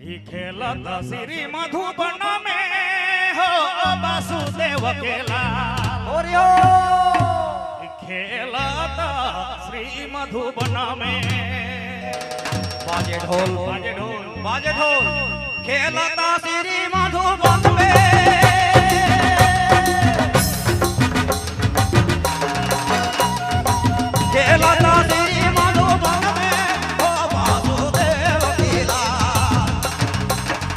खेलत श्री मधुबन में हो वासुदेव केला खेलत श्री मधुबन में बाजे ढोल बाजे ढोल बाजे ढोल खेलत श्री मधुबन में खेलत श्री मधुबन में हो वासुदेव केला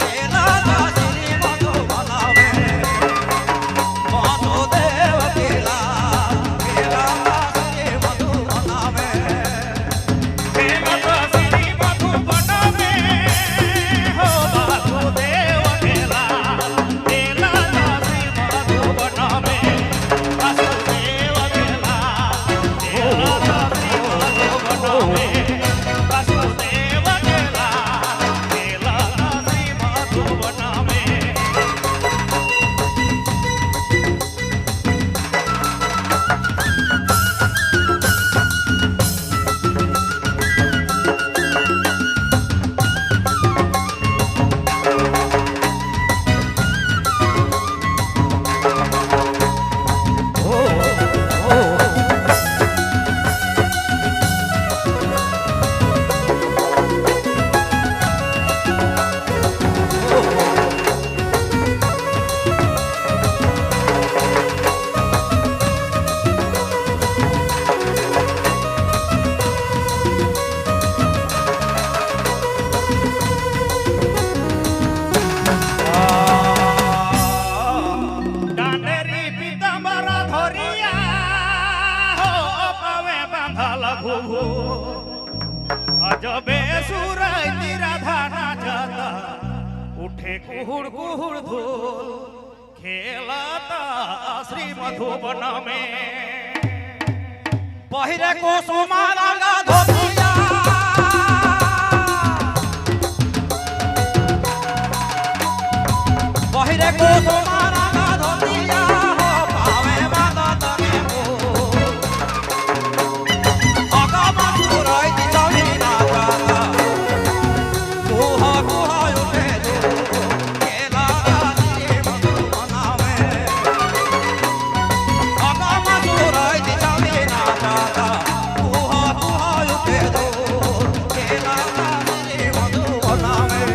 खेलत श्री मधुबन में वासुदेव केला खेलत श्री मधुबन में खेलत श्री मधुबन में हो वासुदेव केला खेलत श्री मधुबन में वासुदेव केला खेलत श्री मधुबन में वासुदेव केला खेलत श्री मधुबन में डांडेरी पीतांबर धरिया हो पावे बांधल घुघु अजबे सूरज राधा नाचता उठे कुहुड़ कुहुड़ धूल खेलता श्री मधुबन में पहिरे को सुमारा धोतिया पहिरे को सुमारा धोतिया हो पावे बात तने को आगा मधुराई दिलवी ना जाता गुहा गुहा उठे दो केला श्री मधुबन में आगा मधुराई दिलवी ना जाता गुहा गुहा उठे दो केला श्री मधुबन में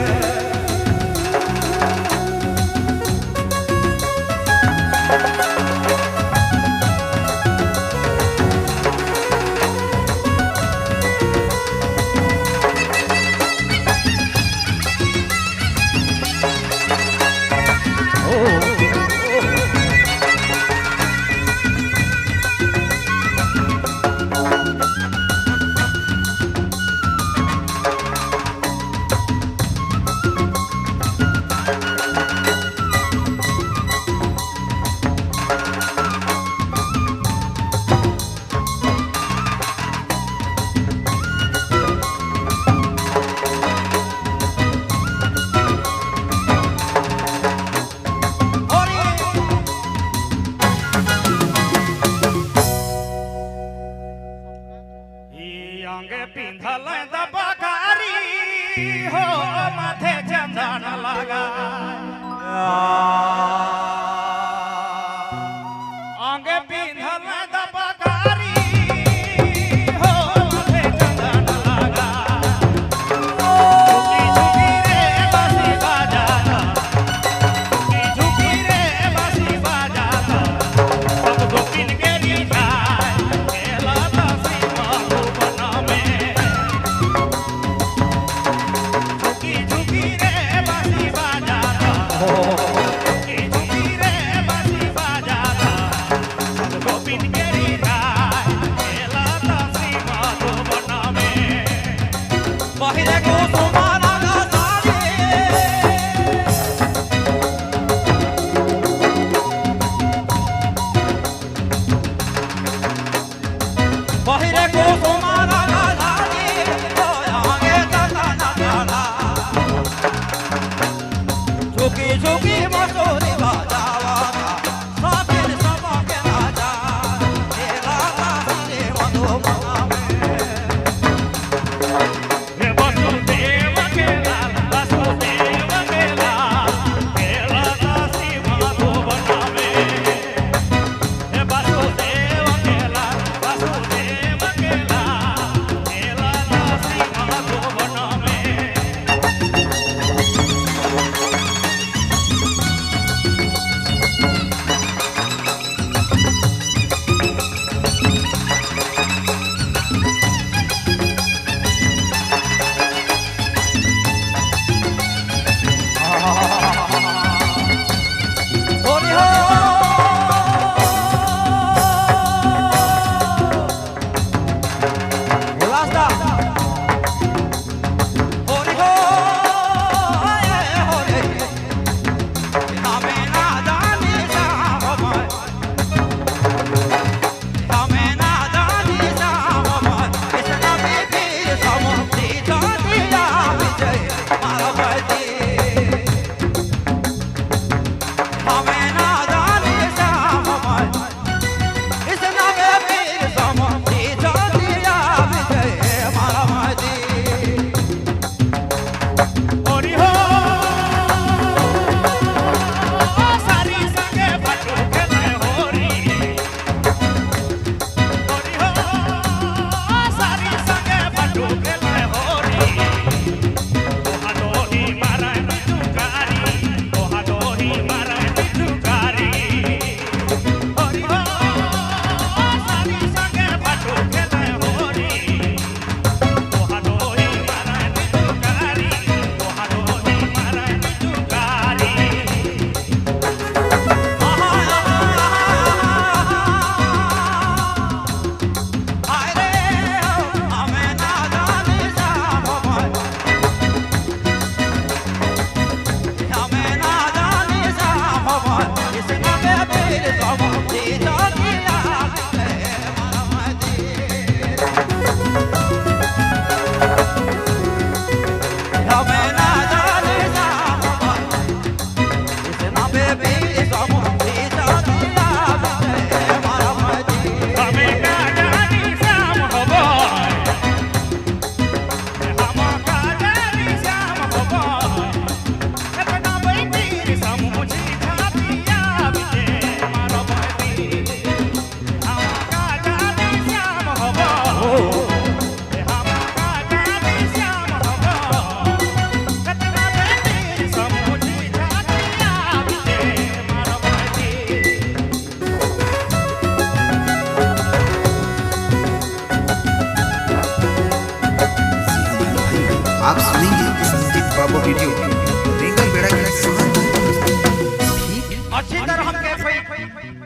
अंगे पिंधल दबकारी हो माथे चंदन लगा अंगे पिंधल दबकारी हो माथे चंदन लगा झुकी झुकी रे बांसी बजाता झुकी रे बांसी बजाता सब गोपिन के रिझाए खेलत श्री मधुबन में झुकी झुकी रे बांसी बजाता झुकी झुकी रे बांसी बजाता सब गोपिन के रिझाए खेलत श्री मधुबन में पहिरे को सुमारा साड़ी पहिरे को सुमारा साड़ी तो आगे चला ना चला झुकी झुकी मसूरी बजावा साबिर सबके राजा खेला श्री मधुबन में हे वसुदेव દોહી મારા પિચુકારી દોહી મારા પિચુકારી હરી હો સારી સંગે પાટો ખેલે હોરી દોહી મારા પિચુકારી દોહી મારા પિચુકારી અમે કાજાની શ્યામ હવાય હમા કાજાની શ્યામ હવાય એતના બૈતી સમુજી ખાતિયા વિજે મારો બૈતી હમા કાજાની શ્યામ હવાય હમા કાજાની શ્યામ હવાય એતના બૈતી સમુજી ખાતિયા વિજે મારો બૈતી आप सुनेंगे संदीप बाबू वीडियो रिंगल बेड़ा के साथ ठीक अच्छी तरह हम